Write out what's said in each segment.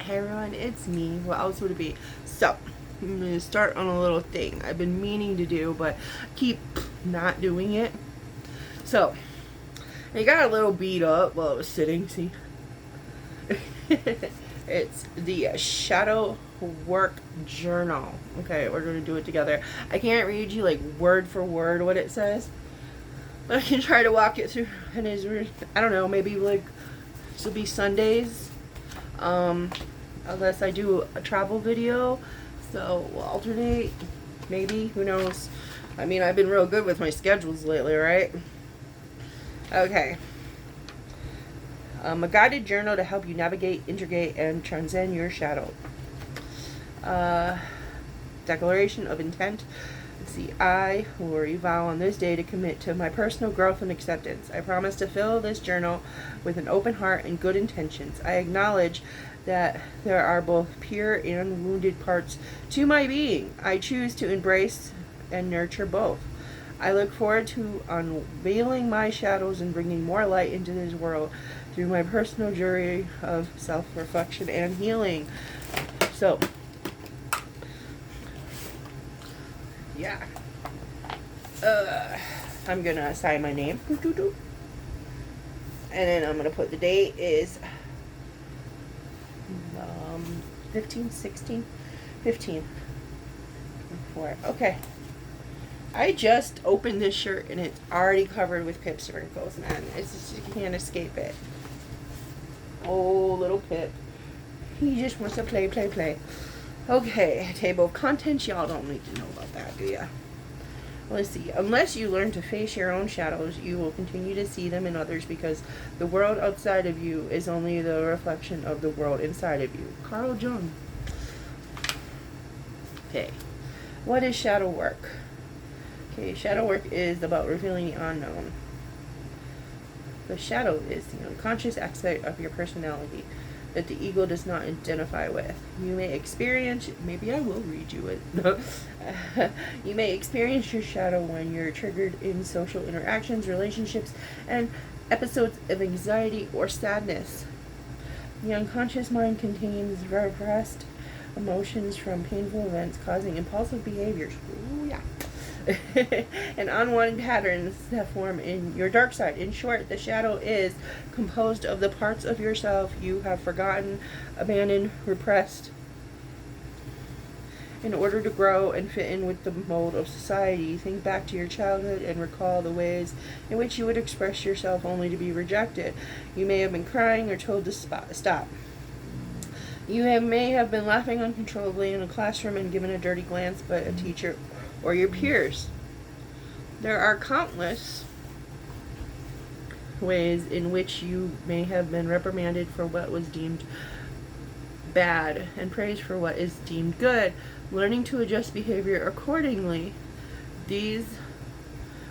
Hey everyone, it's me. What else would it be? So, I'm going to start on a little thing I've been meaning to do, but keep not doing it. So, I got a little beat up while I was sitting, see? It's the Shadow Work Journal. Okay, we're going to do it together. I can't read you like word for word what it says, but I can try to walk it through. And it's, I don't know, maybe like this will be Sundays. Unless I do a travel video, so we'll alternate, maybe, who knows. I mean, I've been real good with my schedules lately, right? Okay. A guided journal to help you navigate, integrate, and transcend your shadow. Declaration of intent. Let's see. I, Lori, vow on this day to commit to my personal growth and acceptance. I promise to fill this journal with an open heart and good intentions. I acknowledge that there are both pure and wounded parts to my being. I choose to embrace and nurture both. I look forward to unveiling my shadows and bringing more light into this world through my personal journey of self-reflection and healing. So, yeah. I'm going to sign my name. And then I'm going to put the date is 15, 16, 15. 4. Okay. I just opened this shirt and it's already covered with Pip wrinkles, man. It's just, you can't escape it. Oh, little Pip. He just wants to play, play, play. Okay, table of contents. Y'all don't need to know about that, do ya? Let's see. Unless you learn to face your own shadows, you will continue to see them in others because the world outside of you is only the reflection of the world inside of you. Carl Jung. Okay. What is shadow work? Okay, shadow work is about revealing the unknown. The shadow is the unconscious aspect of your personality that the ego does not identify with. You may experience, maybe I will read you it. You may experience your shadow when you're triggered in social interactions, relationships, and episodes of anxiety or sadness. The unconscious mind contains repressed emotions from painful events causing impulsive behaviors. Ooh, yeah. And unwanted patterns that form in your dark side. In short, the shadow is composed of the parts of yourself you have forgotten, abandoned, repressed. In order to grow and fit in with the mold of society, think back to your childhood and recall the ways in which you would express yourself only to be rejected. You may have been crying or told to stop. You may have been laughing uncontrollably in a classroom and given a dirty glance by a teacher or your peers. There are countless ways in which you may have been reprimanded for what was deemed bad and praised for what is deemed good. Learning to adjust behavior accordingly. These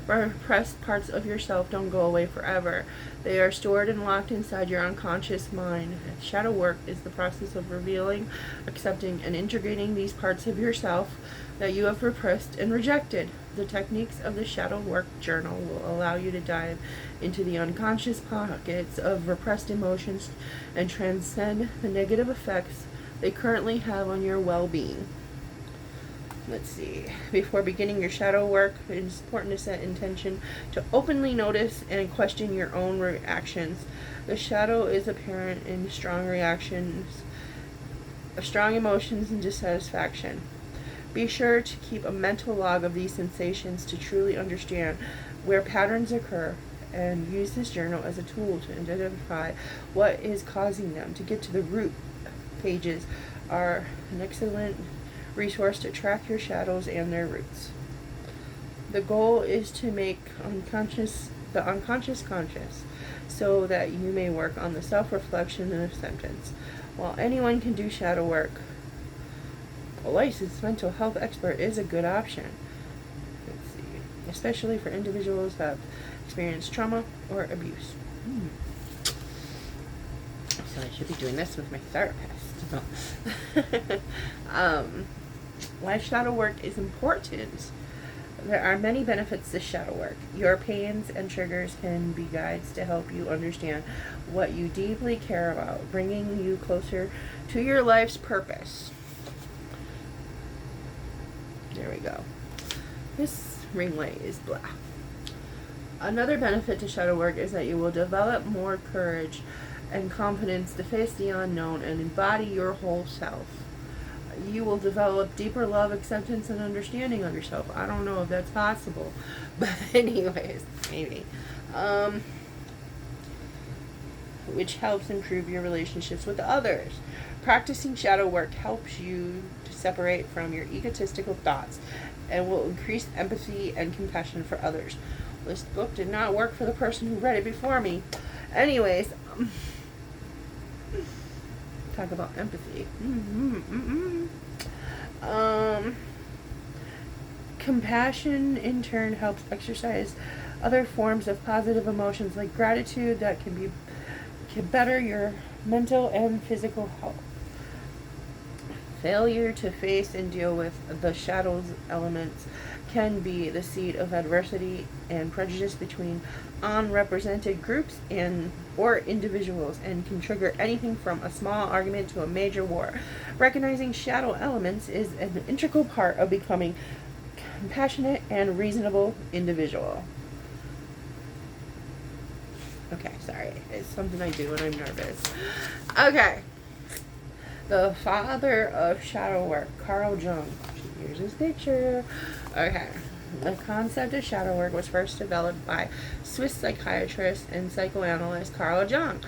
repressed parts of yourself don't go away forever. They are stored and locked inside your unconscious mind. Shadow work is the process of revealing, accepting, and integrating these parts of yourself that you have repressed and rejected. The techniques of the Shadow Work Journal will allow you to dive into the unconscious pockets of repressed emotions and transcend the negative effects they currently have on your well-being. Let's see. Before beginning your shadow work, it is important to set intention to openly notice and question your own reactions. The shadow is apparent in strong reactions, strong emotions, and dissatisfaction. Be sure to keep a mental log of these sensations to truly understand where patterns occur and use this journal as a tool to identify what is causing them. To get to the root, pages are an excellent resource to track your shadows and their roots. The goal is to make the unconscious conscious so that you may work on the self-reflection and acceptance. While anyone can do shadow work, a licensed mental health expert is a good option. Let's see. Especially for individuals who have experienced trauma or abuse. So I should be doing this with my therapist. Why shadow work is important. There are many benefits to shadow work. Your pains and triggers can be guides to help you understand what you deeply care about, bringing you closer to your life's purpose. There we go. This ring light is black. Another benefit to shadow work is that you will develop more courage and confidence to face the unknown and embody your whole self. You will develop deeper love, acceptance, and understanding of yourself. I don't know if that's possible, but anyways, maybe. Which helps improve your relationships with others. Practicing shadow work helps you to separate from your egotistical thoughts and will increase empathy and compassion for others. This book did not work for the person who read it before me. Anyways, talk about empathy. Compassion in turn helps exercise other forms of positive emotions like gratitude that can better your mental and physical health. Failure to face and deal with the shadows elements can be the seed of adversity and prejudice between unrepresented groups or individuals, and can trigger anything from a small argument to a major war. Recognizing shadow elements is an integral part of becoming a compassionate and reasonable individual. Okay, sorry. It's something I do when I'm nervous. Okay. The father of shadow work, Carl Jung. Here's his picture. Okay. The concept of shadow work was first developed by Swiss psychiatrist and psychoanalyst Carl Jung.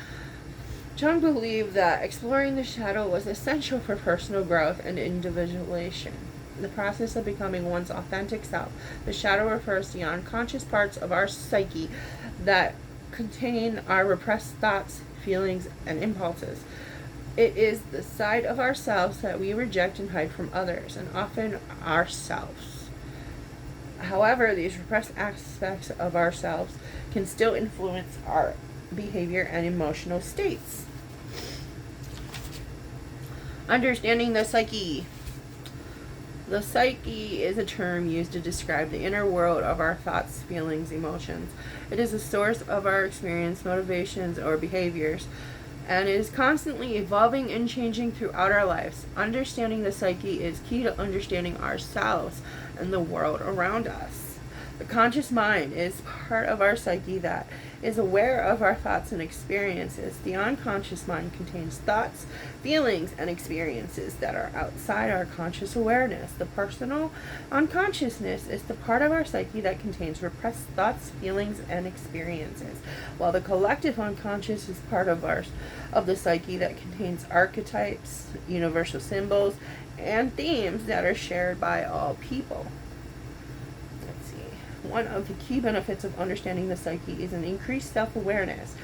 Jung believed that exploring the shadow was essential for personal growth and individuation. The process of becoming one's authentic self. The shadow refers to the unconscious parts of our psyche that contain our repressed thoughts, feelings, and impulses. It is the side of ourselves that we reject and hide from others, and often ourselves. However, these repressed aspects of ourselves can still influence our behavior and emotional states. Understanding the psyche. The psyche is a term used to describe the inner world of our thoughts, feelings, emotions. It is the source of our experience, motivations, or behaviors, and is constantly evolving and changing throughout our lives. Understanding the psyche is key to understanding ourselves and the world around us. The conscious mind is part of our psyche that is aware of our thoughts and experiences. The unconscious mind contains thoughts, feelings, and experiences that are outside our conscious awareness. The personal unconsciousness is the part of our psyche that contains repressed thoughts, feelings, and experiences, while the collective unconscious is part of the psyche that contains archetypes, universal symbols, and themes that are shared by all people. One of the key benefits of understanding the psyche is an increased self-awareness.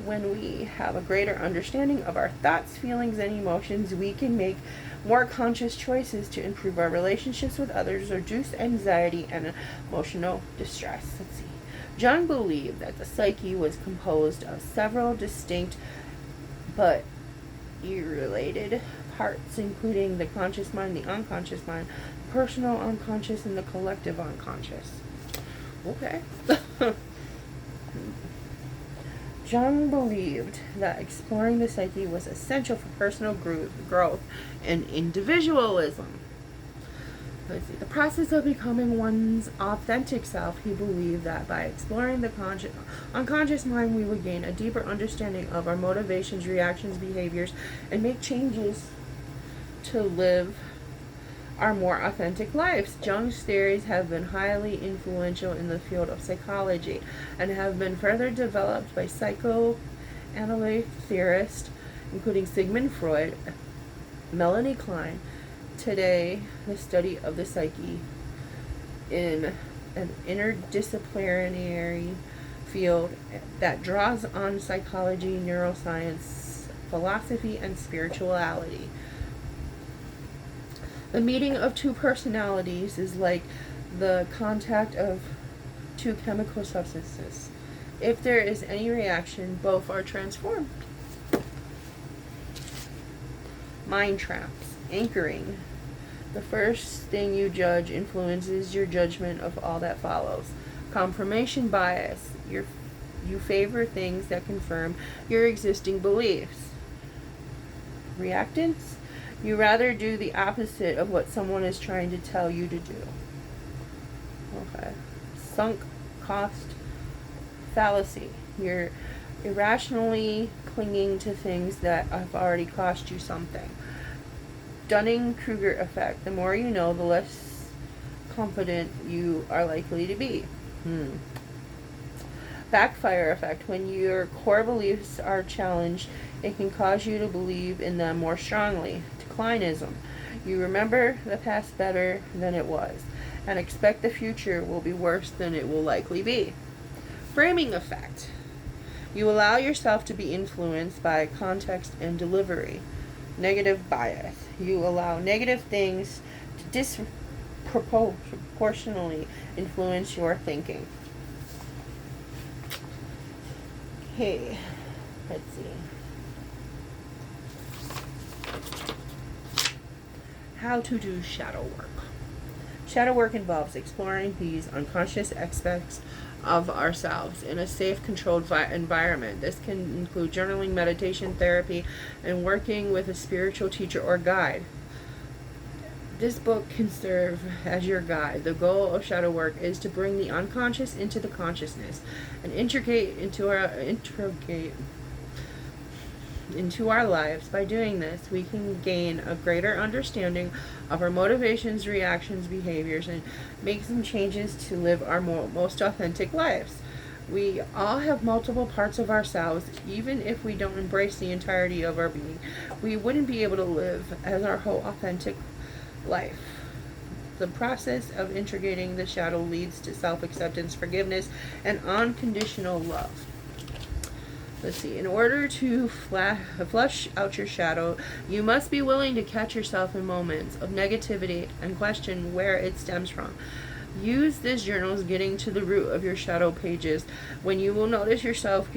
When we have a greater understanding of our thoughts, feelings, and emotions, we can make more conscious choices to improve our relationships with others, reduce anxiety and emotional distress. Let's see. Jung believed that the psyche was composed of several distinct but related parts, including the conscious mind, the unconscious mind, personal unconscious, and the collective unconscious. Okay. Jung believed that exploring the psyche was essential for personal growth and individualism. Let's see. The process of becoming one's authentic self, he believed that by exploring the unconscious mind, we would gain a deeper understanding of our motivations, reactions, behaviors, and make changes to live our more authentic lives. Jung's theories have been highly influential in the field of psychology and have been further developed by psychoanalytic theorists, including Sigmund Freud, Melanie Klein. Today, the study of the psyche in an interdisciplinary field that draws on psychology, neuroscience, philosophy, and spirituality. The meeting of two personalities is like the contact of two chemical substances. If there is any reaction, both are transformed. Mind traps. Anchoring. The first thing you judge influences your judgment of all that follows. Confirmation bias. You favor things that confirm your existing beliefs. Reactance. You rather do the opposite of what someone is trying to tell you to do. Okay. Sunk cost fallacy. You're irrationally clinging to things that have already cost you something. Dunning-Kruger effect. The more you know, the less confident you are likely to be. Backfire effect. When your core beliefs are challenged, it can cause you to believe in them more strongly. Declinism. You remember the past better than it was, and expect the future will be worse than it will likely be. Framing effect. You allow yourself to be influenced by context and delivery. Negative bias. You allow negative things to disproportionately influence your thinking. Okay, let's see. How to do shadow work. Shadow work involves exploring these unconscious aspects of ourselves in a safe, controlled environment. This can include journaling, meditation, therapy, and working with a spiritual teacher or guide. This book can serve as your guide. The goal of shadow work is to bring the unconscious into the consciousness and integrate into our lives. By doing this, we can gain a greater understanding of our motivations, reactions, behaviors, and make some changes to live our most authentic lives. We all have multiple parts of ourselves. Even if we don't embrace the entirety of our being, we wouldn't be able to live as our whole authentic life. The process of integrating the shadow leads to self-acceptance, forgiveness, and unconditional love. Let's see. In order to flush out your shadow, you must be willing to catch yourself in moments of negativity and question where it stems from. Use this journal as getting to the root of your shadow pages, when you will notice yourself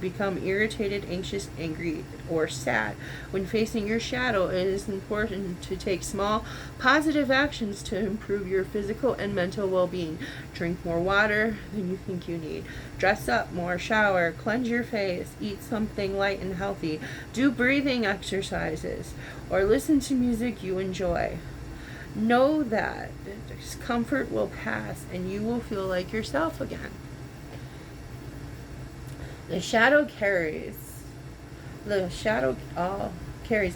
become irritated, anxious, angry, or sad. When facing your shadow, it is important to take small, positive actions to improve your physical and mental well-being. Drink more water than you think you need. Dress up more, shower, cleanse your face, eat something light and healthy, do breathing exercises, or listen to music you enjoy. Know that discomfort will pass and you will feel like yourself again. The shadow carries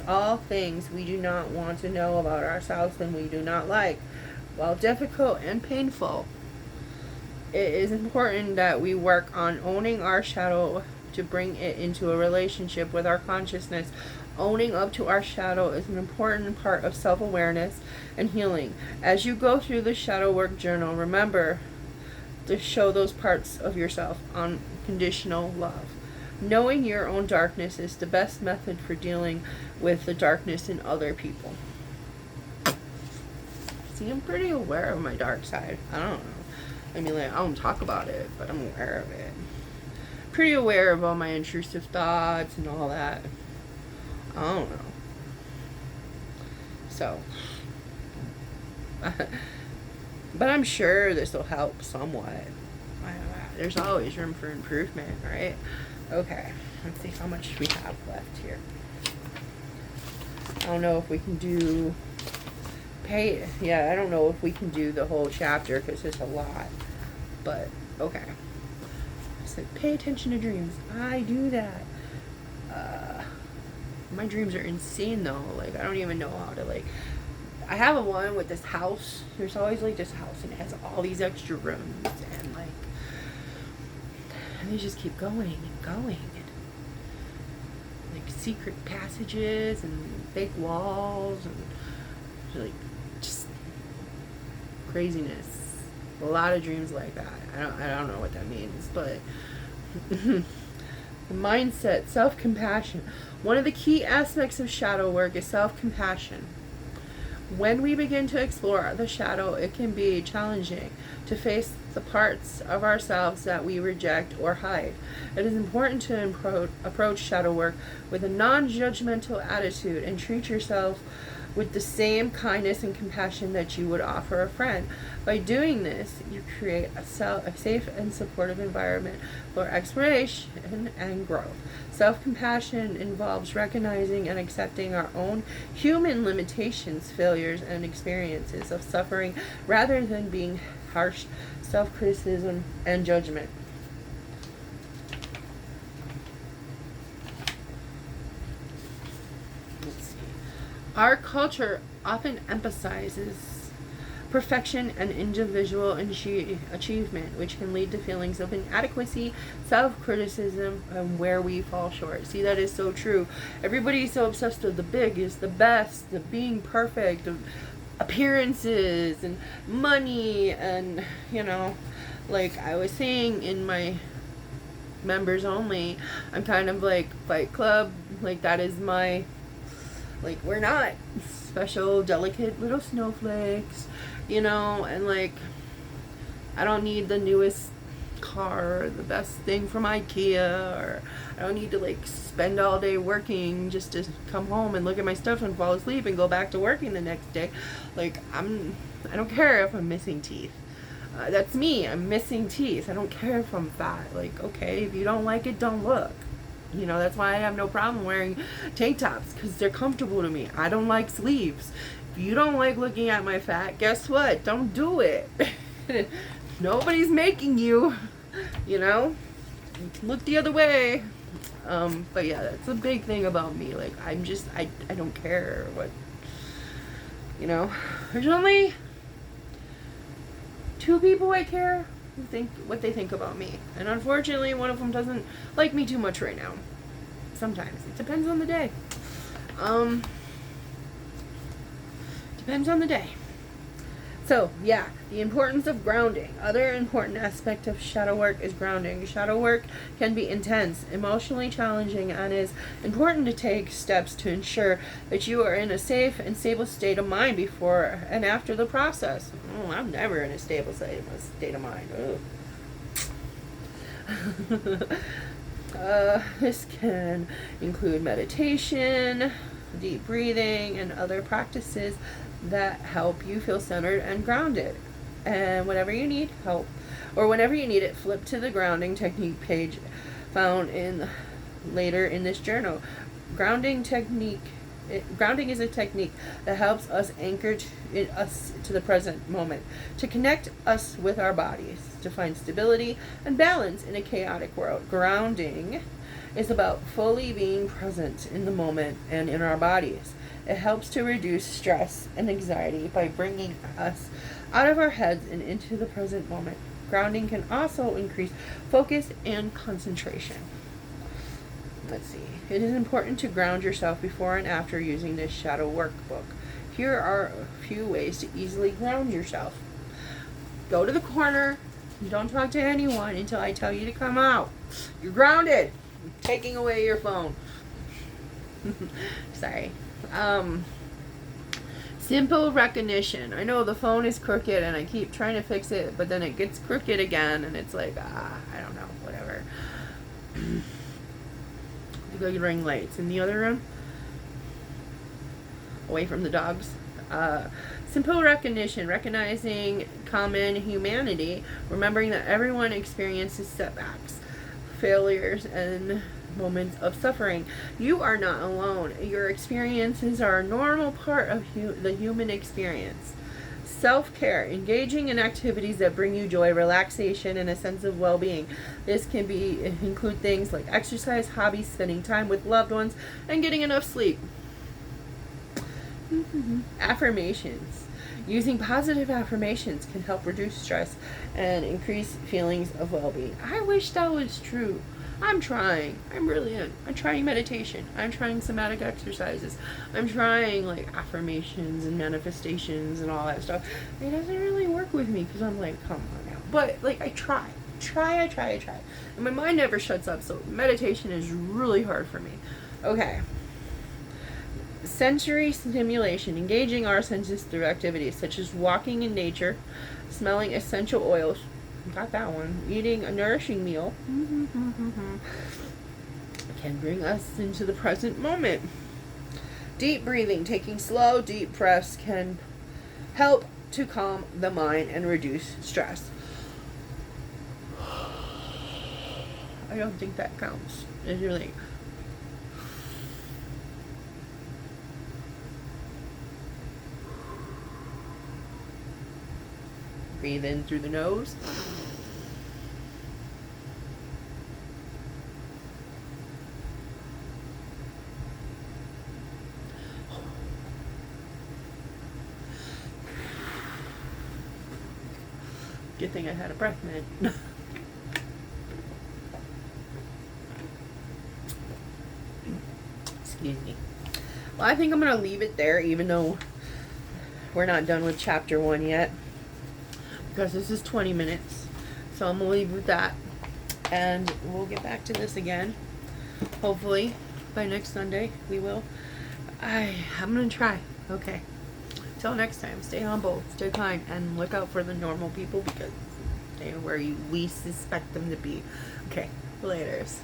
all things we do not want to know about ourselves and we do not like. While difficult and painful, it is important that we work on owning our shadow to bring it into a relationship with our consciousness. Owning up to our shadow is an important part of self-awareness and healing. As you go through the shadow work journal, remember to show those parts of yourself unconditional love. Knowing your own darkness is the best method for dealing with the darkness in other people. See, I'm pretty aware of my dark side. I don't know. I mean, like, I don't talk about it, but I'm aware of it. Pretty aware of all my intrusive thoughts and all that. I don't know. So, but I'm sure this will help somewhat. There's always room for improvement, right? Okay, let's see how much we have left here. I don't know if we can do I don't know if we can do the whole chapter because it's a lot. But, okay. I said, pay attention to dreams. I do that. My dreams are insane though. Like, I don't even know how to, like, I have a one with this house. There's always like this house and it has all these extra rooms and like, and they just keep going and going. And, like, secret passages and fake walls and like just craziness. A lot of dreams like that. I don't know what that means, but the mindset, self-compassion. One of the key aspects of shadow work is self-compassion. When we begin to explore the shadow, it can be challenging to face the parts of ourselves that we reject or hide. It is important to approach shadow work with a non-judgmental attitude and treat yourself with the same kindness and compassion that you would offer a friend. By doing this, you create a safe and supportive environment for exploration and growth. Self-compassion involves recognizing and accepting our own human limitations, failures, and experiences of suffering rather than being harsh self-criticism and judgment. Our culture often emphasizes perfection and individual achievement, which can lead to feelings of inadequacy, self-criticism, and where we fall short. See, that is so true. Everybody's so obsessed with the biggest, the best, the being perfect, the appearances, and money, and, like I was saying in my members only, I'm kind of like Fight Club, like that is my... Like, we're not special, delicate little snowflakes, and like, I don't need the newest car or the best thing from IKEA, or I don't need to like spend all day working just to come home and look at my stuff and fall asleep and go back to working the next day. Like, I don't care if I'm missing teeth. That's me. I'm missing teeth. I don't care if I'm fat. Like, okay, if you don't like it, don't look. That's why I have no problem wearing tank tops, because they're comfortable to me. I don't like sleeves. If you don't like looking at my fat, guess what? Don't do it. Nobody's making you, Look the other way. But yeah, that's a big thing about me. Like, I don't care what, There's only 2 people I care think what they think about me, and unfortunately one of them doesn't like me too much right now. Sometimes it depends on the day. Depends on the day. So yeah, the importance of grounding. Other important aspect of shadow work is grounding. Shadow work can be intense, emotionally challenging, and is important to take steps to ensure that you are in a safe and stable state of mind before and after the process. Oh, I'm never in a stable state of mind. This can include meditation, deep breathing, and other practices that help you feel centered and grounded. And whenever you need help, or whenever you need it, flip to the grounding technique page found later in this journal. Grounding is a technique that helps us anchor us to the present moment, to connect us with our bodies, to find stability and balance in a chaotic world. Grounding is about fully being present in the moment and in our bodies. It helps to reduce stress and anxiety by bringing us out of our heads and into the present moment. Grounding can also increase focus and concentration. Let's see. It is important to ground yourself before and after using this shadow workbook. Here are a few ways to easily ground yourself. Go to the corner. Don't talk to anyone until I tell you to come out. You're grounded. I'm taking away your phone. Sorry. Simple recognition. I know the phone is crooked and I keep trying to fix it, but then it gets crooked again and it's like, I don't know, whatever. The ring lights in the other room, away from the dogs. Simple recognition, recognizing common humanity, remembering that everyone experiences setbacks, failures, and moments of suffering. You are not alone. Your experiences are a normal part of the human experience. Self-care, engaging in activities that bring you joy, relaxation, and a sense of well-being. This can include things like exercise, hobbies, spending time with loved ones, and getting enough sleep. Affirmations. Using positive affirmations can help reduce stress and increase feelings of well-being. I wish that was true. I'm trying. I'm really in. I'm trying meditation. I'm trying somatic exercises. I'm trying like affirmations and manifestations and all that stuff. It doesn't really work with me because I'm like, come on now. But like I try. And my mind never shuts up, so meditation is really hard for me. Okay. Sensory stimulation, engaging our senses through activities such as walking in nature, smelling essential oils, got that one, eating a nourishing meal, can bring us into the present moment. Deep breathing, taking slow, deep breaths can help to calm the mind and reduce stress. I don't think that counts. It's really... Breathe in through the nose. Good thing I had a breath mint. Excuse me. Well, I think I'm going to leave it there, even though we're not done with chapter 1 yet. Because this is 20 minutes. So I'm going to leave with that. And we'll get back to this again. Hopefully, by next Sunday, we will. I'm going to try. Okay. Till next time, stay humble, stay kind, and look out for the normal people because they are where you least suspect them to be. Okay, laters.